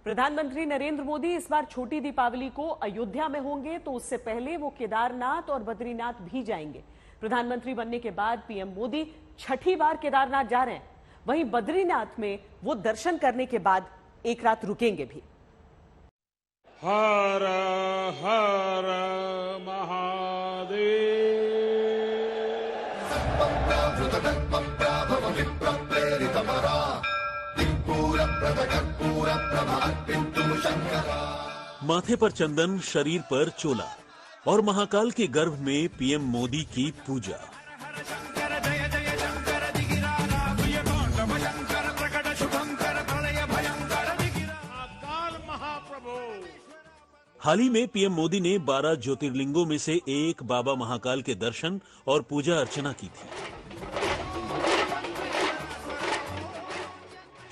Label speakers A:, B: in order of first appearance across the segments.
A: प्रधानमंत्री नरेंद्र मोदी इस बार छोटी दीपावली को अयोध्या में होंगे, तो उससे पहले वो केदारनाथ और बद्रीनाथ भी जाएंगे। प्रधानमंत्री बनने के बाद पीएम मोदी छठी बार केदारनाथ जा रहे हैं। वहीं बद्रीनाथ में वो दर्शन करने के बाद एक रात रुकेंगे भी।
B: हर हर महादेव।
C: माथे पर चंदन, शरीर पर चोला और महाकाल के गर्भ में पीएम मोदी की पूजा। हाल ही में पीएम मोदी ने 12 ज्योतिर्लिंगों में से एक बाबा महाकाल के दर्शन और पूजा अर्चना की थी।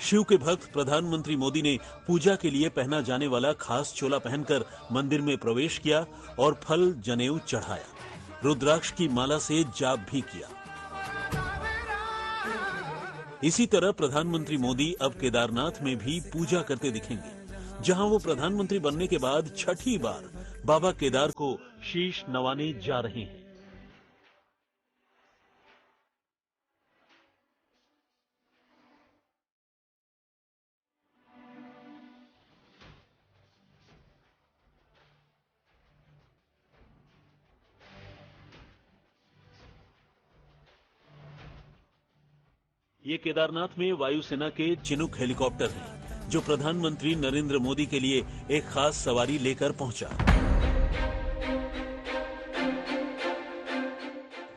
C: शिव के भक्त प्रधानमंत्री मोदी ने पूजा के लिए पहना जाने वाला खास चोला पहनकर मंदिर में प्रवेश किया और फल जनेऊ चढ़ाया। रुद्राक्ष की माला से जाप भी किया। इसी तरह प्रधानमंत्री मोदी अब केदारनाथ में भी पूजा करते दिखेंगे, जहां वो प्रधानमंत्री बनने के बाद छठी बार बाबा केदार को शीश नवाने जा रहे हैं। ये केदारनाथ में वायुसेना के चिनूक हेलीकॉप्टर हैं, जो प्रधानमंत्री नरेंद्र मोदी के लिए एक खास सवारी लेकर पहुंचा।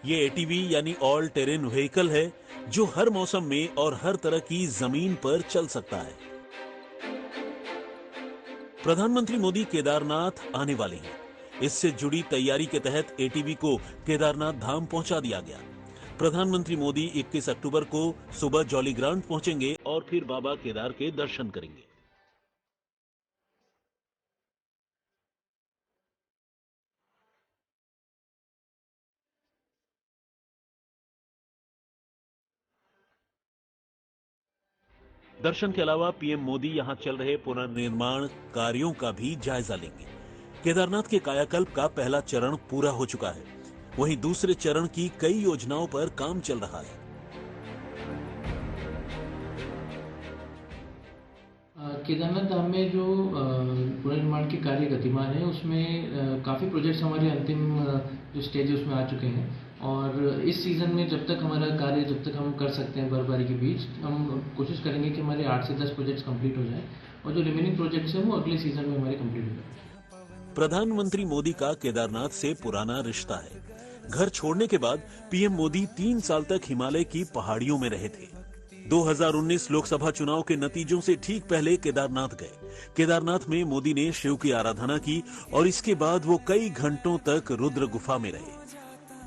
C: ये एटीवी यानी ऑल टेरेन व्हीकल है, जो हर मौसम में और हर तरह की जमीन पर चल सकता है। प्रधानमंत्री मोदी केदारनाथ आने वाले हैं। इससे जुड़ी तैयारी के तहत एटीवी को केदारनाथ धाम पहुंचा दिया गया। प्रधानमंत्री मोदी 21 अक्टूबर को सुबह जॉली ग्राउंड पहुंचेंगे और फिर बाबा केदार के दर्शन करेंगे। दर्शन के अलावा पीएम मोदी यहां चल रहे पुनर्निर्माण कार्यों का भी जायजा लेंगे। केदारनाथ के कायाकल्प का पहला चरण पूरा हो चुका है, वहीं दूसरे चरण की कई योजनाओं पर काम चल रहा है।
D: केदारनाथ धाम में जो पुनर्निर्माण के कार्य गतिमान है, उसमें काफ़ी प्रोजेक्ट्स हमारे अंतिम जो स्टेज उसमें आ चुके हैं। और इस सीज़न में जब तक हमारा कार्य जब तक हम कर सकते हैं बर्फबारी के बीच, हम कोशिश करेंगे कि हमारे 8 से 10 प्रोजेक्ट्स कंप्लीट हो जाएं और जो रिमेनिंग प्रोजेक्ट्स हैं वो अगले सीज़न में हमारे कंप्लीट हो जाएं।
C: प्रधानमंत्री मोदी का केदारनाथ से पुराना रिश्ता है। घर छोड़ने के बाद पीएम मोदी 3 साल तक हिमालय की पहाड़ियों में रहे थे। 2019 लोकसभा चुनाव के नतीजों से ठीक पहले केदारनाथ गए। केदारनाथ में मोदी ने शिव की आराधना की और इसके बाद वो कई घंटों तक रुद्र गुफा में रहे।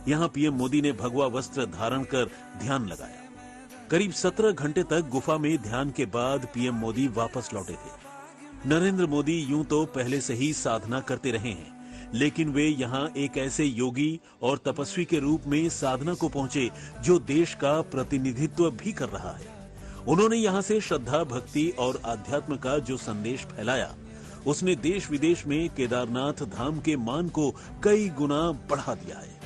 C: यहाँ पीएम मोदी ने भगवा वस्त्र धारण कर ध्यान लगाया। करीब 17 घंटे तक गुफा में ध्यान के बाद पीएम मोदी वापस लौटे थे। नरेंद्र मोदी यूं तो पहले से ही साधना करते रहे हैं, लेकिन वे यहाँ एक ऐसे योगी और तपस्वी के रूप में साधना को पहुंचे जो देश का प्रतिनिधित्व भी कर रहा है। उन्होंने यहाँ से श्रद्धा, भक्ति और आध्यात्म का जो संदेश फैलाया, उसने देश विदेश में केदारनाथ धाम के मान को कई गुना बढ़ा दिया है।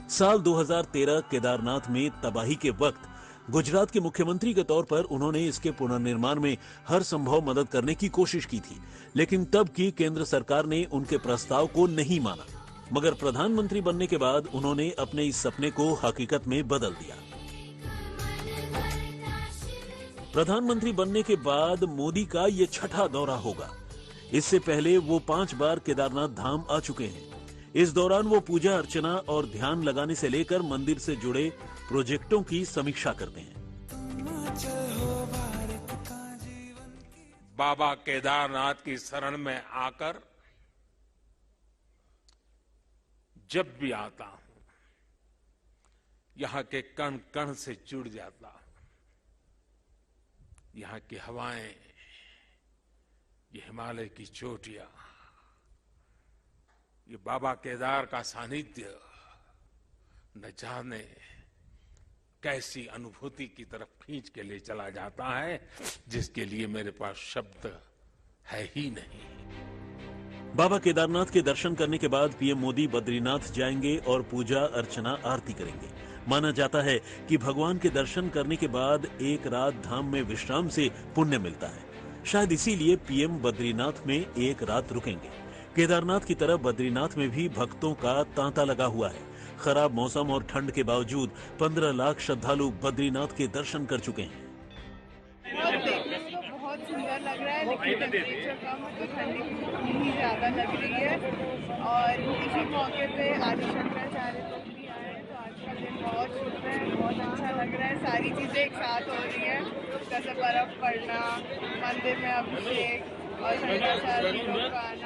C: साल 2013 केदारनाथ में तबाही के वक्त गुजरात के मुख्यमंत्री के तौर पर उन्होंने इसके पुनर्निर्माण में हर संभव मदद करने की कोशिश की थी, लेकिन तब की केंद्र सरकार ने उनके प्रस्ताव को नहीं माना। मगर प्रधानमंत्री बनने के बाद उन्होंने अपने इस सपने को हकीकत में बदल दिया। प्रधानमंत्री बनने के बाद मोदी का ये छठा दौरा होगा। इससे पहले वो 5 बार केदारनाथ धाम आ चुके हैं। इस दौरान वो पूजा अर्चना और ध्यान लगाने से लेकर मंदिर से जुड़े प्रोजेक्टों की समीक्षा करते हैं।
B: बाबा केदारनाथ की शरण में आकर जब भी आता हूं, यहाँ के कण कण से जुड़ जाता हूं। यहाँ की हवाएं, ये हिमालय की चोटियां, ये बाबा केदार का सानिध्य, न जाने कैसी अनुभूति की तरफ खींच के ले चला जाता है, जिसके लिए मेरे पास शब्द है ही नहीं।
C: बाबा केदारनाथ के दर्शन करने के बाद पीएम मोदी बद्रीनाथ जाएंगे और पूजा अर्चना आरती करेंगे। माना जाता है कि भगवान के दर्शन करने के बाद एक रात धाम में विश्राम से पुण्य मिलता है। शायद इसीलिए पीएम बद्रीनाथ में एक रात रुकेंगे। केदारनाथ की तरह बद्रीनाथ में भी भक्तों का तांता लगा हुआ है। खराब मौसम और ठंड के बावजूद 15 लाख श्रद्धालु बद्रीनाथ के दर्शन कर चुके हैं।
E: देखने में तो बहुत सुंदर लग रहा है, लेकिन टेम्परेचर कम है तो ठंडी भी ज़्यादा लग रही है। और इसी मौके पे आदि शंकराचार्य लोग भी आए हैं, तो आज का दिन बहुत शुभ है, बहुत अच्छा लग रहा है। सारी चीज़ें एक साथ हो रही हैं, जैसे बर्फ़ पड़ना, मंदिर में अभिषेक और शंकराचार्य लोग का आना।